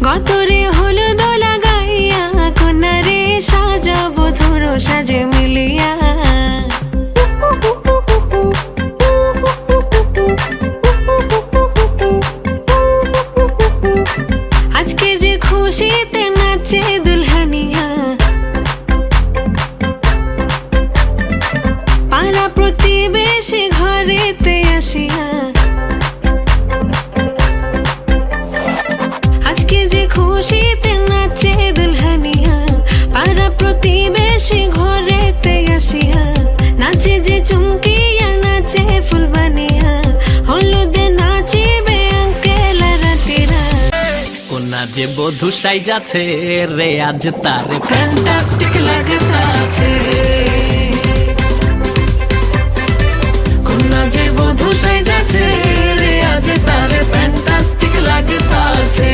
গতরে হলুদ লাগাইয়া কন্যারে সাজাবো ধরো সাজে মিলিয়া। আজকে যে খুশিতে নাচে দুলহানিয়া, পাড়া প্রতিবেশী ঘরেতে আসিয়া। আজকে যে খুশিতে নাচে দুলহানিয়া, পাড়া প্রতিবেশী ঘরেতে আসিয়া। নাচে যে চুমকিয়া নাচে ফুলবানিয়া, হলুদে নাচিবে আঙ্কেল রাতিরা। কোনা যে বধূ সাইজাছে রে আজ তার ফ্যান্টাস্টিক লাগতাছে। কোনা যে বধূ সাইজাছে রে আজ তার ফ্যান্টাস্টিক লাগতাছে।